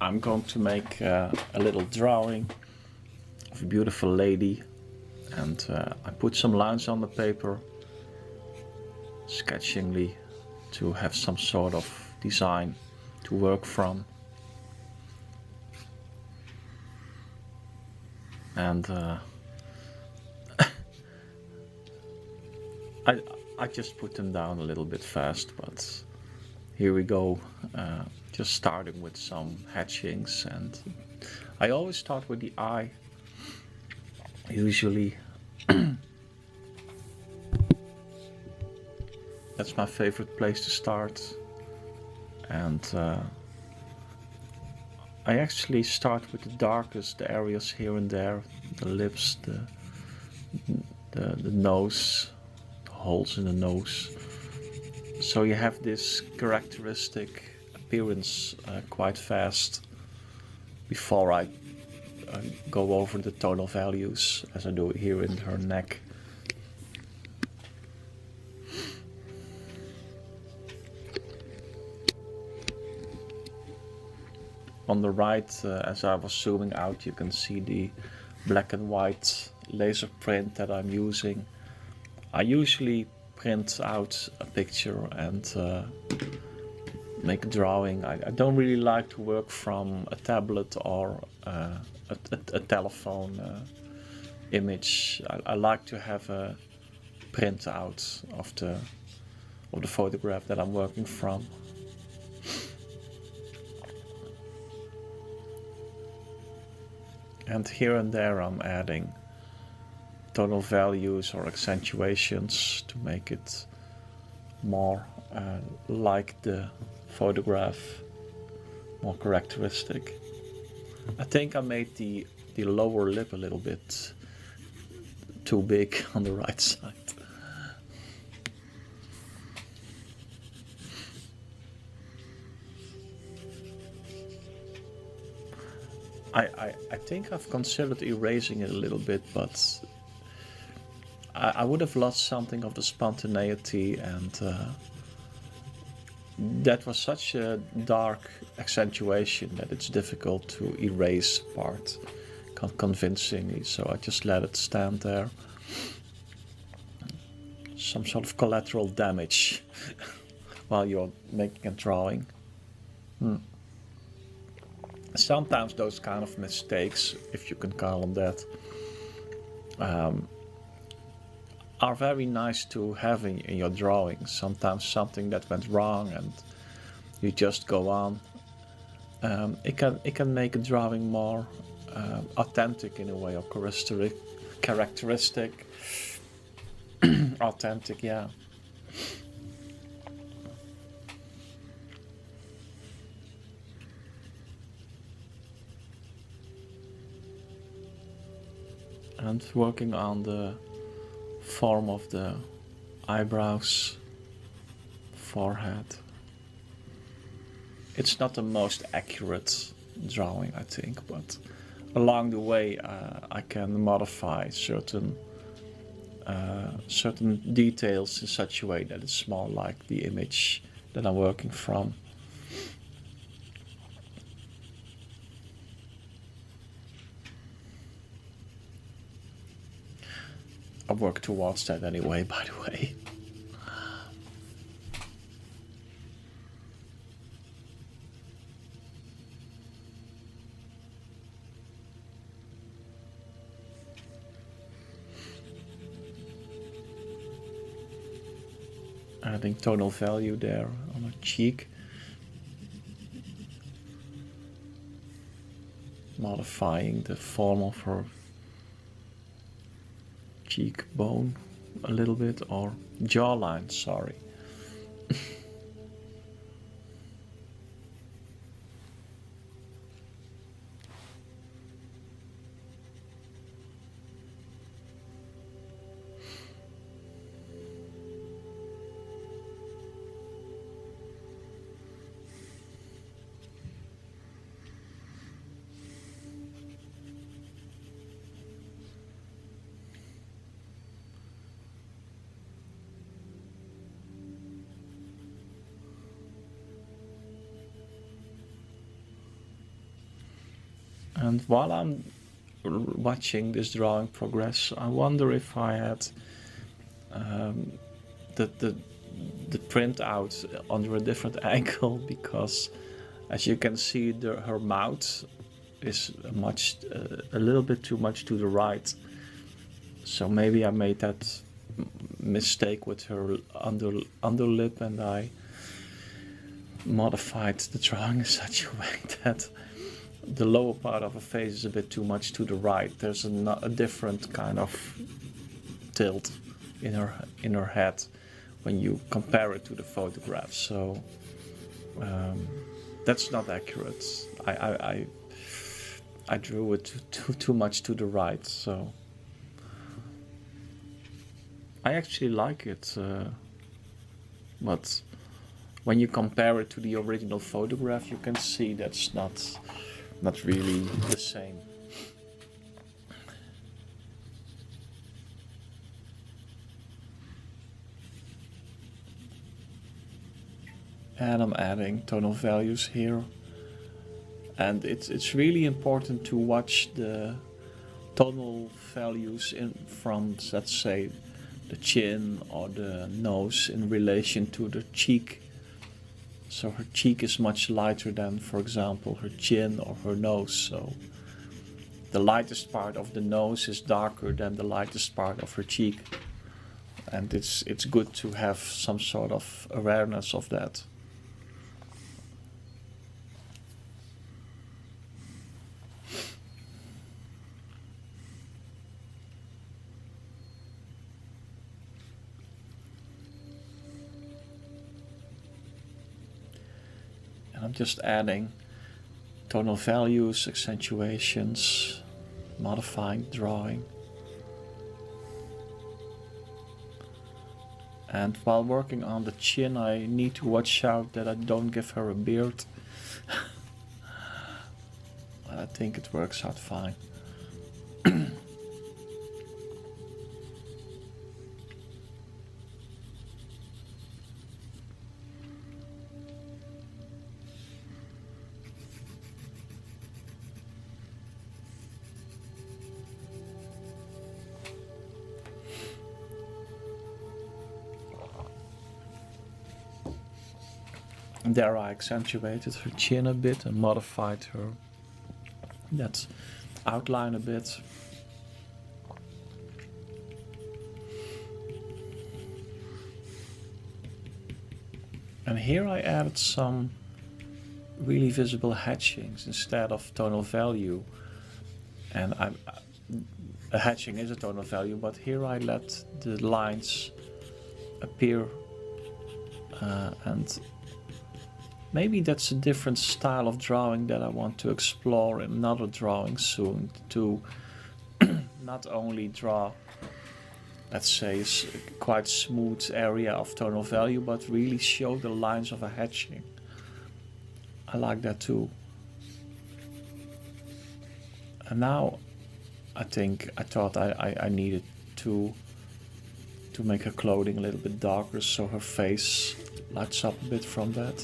I'm going to make a little drawing of a beautiful lady, and I put some lines on the paper sketchingly to have some sort of design to work from. And I just put them down a little bit fast, but here we go. Just starting with some hatchings, and I always start with the eye. Usually, that's my favorite place to start. And I actually start with the darkest areas here and there, the lips, the nose, the holes in the nose. So you have this characteristic appearance quite fast before I go over the tonal values, as I do here in her neck. On the right, as I was zooming out, you can see the black and white laser print that I'm using. I usually print out a picture and make a drawing. I don't really like to work from a tablet or a telephone image. I like to have a print out of the photograph that I'm working from. And here and there I'm adding tonal values or accentuations to make it more like the photograph, more characteristic. I think I made the lower lip a little bit too big on the right side. I think I've considered erasing it a little bit, but I would have lost something of the spontaneity, and that was such a dark accentuation that it's difficult to erase part convincingly, so I just let it stand there. Some sort of collateral damage while you're making a drawing. Sometimes those kind of mistakes, if you can call them that, are very nice to have in your drawing. Sometimes something that went wrong and you just go on. It can make a drawing more authentic in a way, or characteristic. Authentic, yeah. And working on the form of the eyebrows, forehead. It's not the most accurate drawing, I think, but along the way I can modify certain details in such a way that it's more like the image that I'm working from. I work towards that anyway, by the way. Adding tonal value there on her cheek. Modifying the form of her cheekbone a little bit, or jawline, sorry. And while I'm watching this drawing progress, I wonder if I had the, the the printout under a different angle, because as you can see, her mouth is a little bit too much to the right. So maybe I made that mistake with her underlip, and I modified the drawing in such a way that the lower part of her face is a bit too much to the right. There's a different kind of tilt in her head when you compare it to the photograph. So that's not accurate. I drew it too much to the right. So I actually like it, but when you compare it to the original photograph, you can see that's not really the same. And I'm adding tonal values here, and it's really important to watch the tonal values from, let's say, the chin or the nose in relation to the cheek. So her cheek is much lighter than, for example, her chin or her nose. So the lightest part of the nose is darker than the lightest part of her cheek. And it's good to have some sort of awareness of that. I'm just adding tonal values, accentuations, modifying drawing. And while working on the chin, I need to watch out that I don't give her a beard. But I think it works out fine. And there I accentuated her chin a bit and modified her that outline a bit. And here I added some really visible hatchings instead of tonal value. And a hatching is a tonal value, but here I let the lines appear, and maybe that's a different style of drawing that I want to explore in another drawing soon, to not only draw, let's say, a quite smooth area of tonal value, but really show the lines of a hatching. I like that too. And now I thought I needed to make her clothing a little bit darker, so her face lights up a bit from that,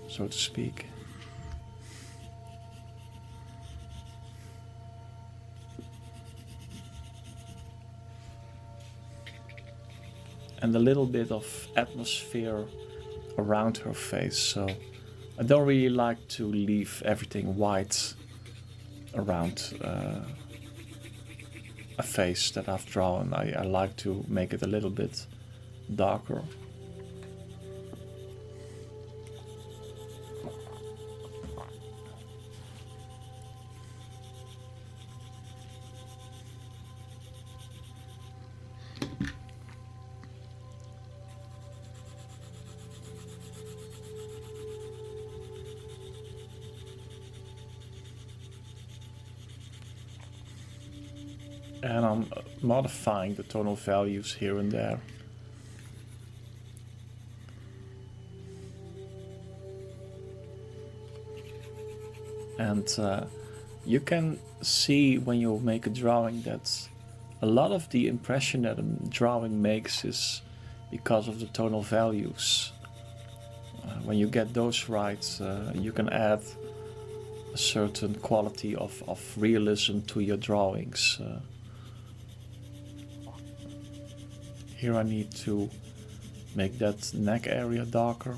so to speak. And a little bit of atmosphere around her face. So I don't really like to leave everything white around a face that I've drawn. I like to make it a little bit darker. And I'm modifying the tonal values here and there. And you can see when you make a drawing that a lot of the impression that a drawing makes is because of the tonal values. When you get those right, you can add a certain quality of realism to your drawings. Here I need to make that neck area darker.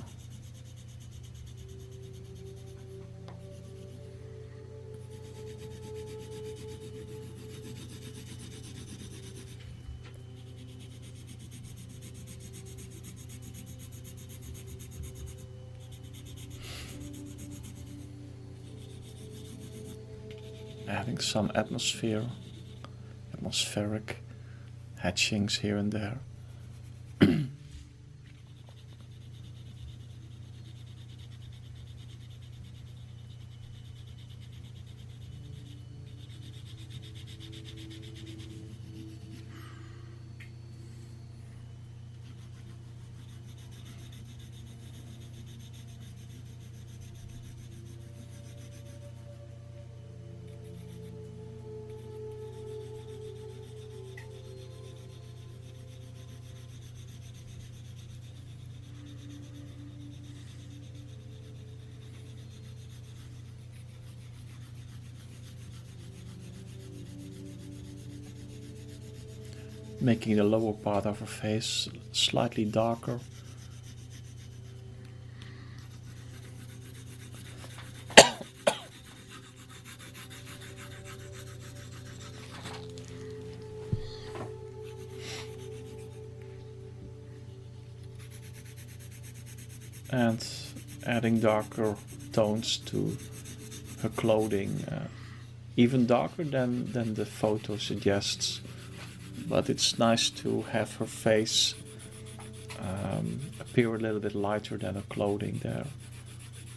Adding some atmospheric hatchings here and there. Making the lower part of her face slightly darker. And adding darker tones to her clothing, even darker than the photo suggests. But it's nice to have her face appear a little bit lighter than her clothing there.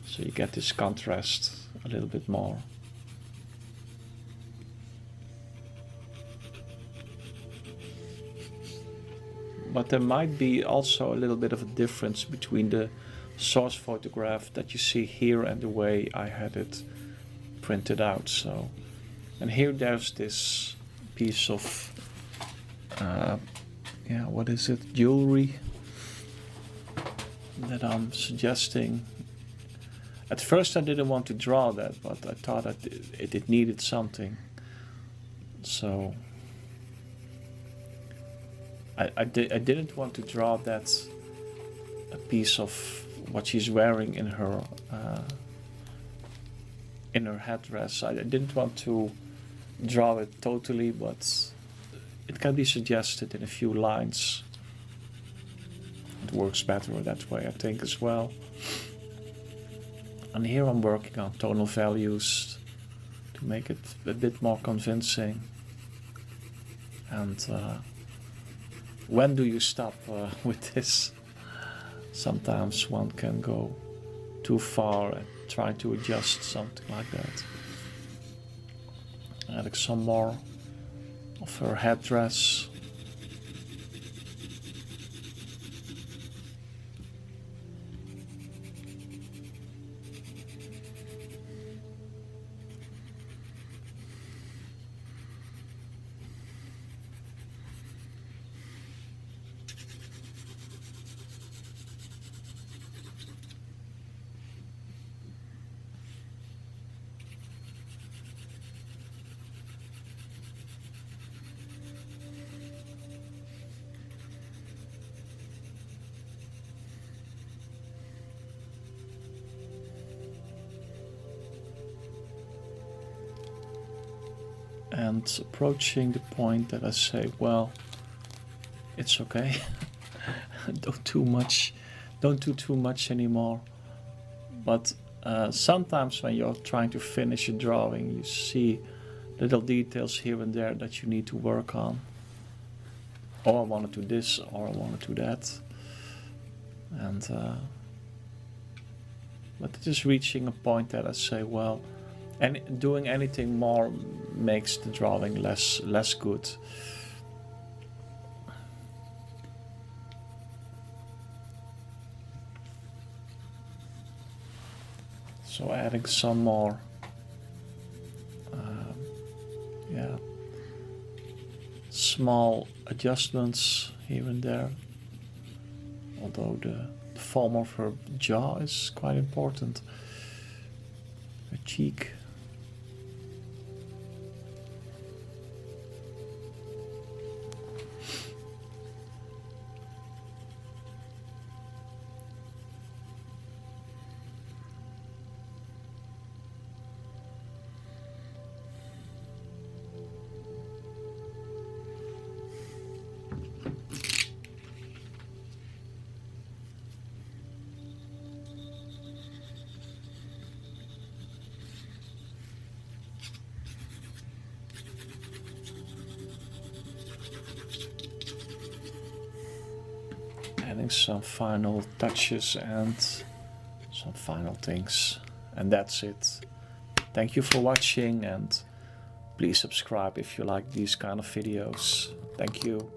So you get this contrast a little bit more. But there might be also a little bit of a difference between the source photograph that you see here and the way I had it printed out. So, and here there's this piece of what is it? Jewelry that I'm suggesting. At first I didn't want to draw that, but I thought that it needed something. So I didn't want to draw that a piece of what she's wearing in her headdress. I didn't want to draw it totally, but it can be suggested in a few lines. It works better that way, I think, as well. And here I'm working on tonal values to make it a bit more convincing. And when do you stop with this? Sometimes one can go too far and try to adjust something like that. Adding some more of her headdress. And approaching the point that I say, well, it's okay. Don't do too much anymore. But sometimes when you're trying to finish a drawing, you see little details here and there that you need to work on. Or I want to do this, or I want to do that. And but it is reaching a point that I say, well, and doing anything more makes the drawing less good. So adding some more, small adjustments here and there. Although the form of her jaw is quite important. Her cheek adding some final touches and some final things. And that's it. Thank you for watching, and please subscribe if you like these kind of videos. Thank you.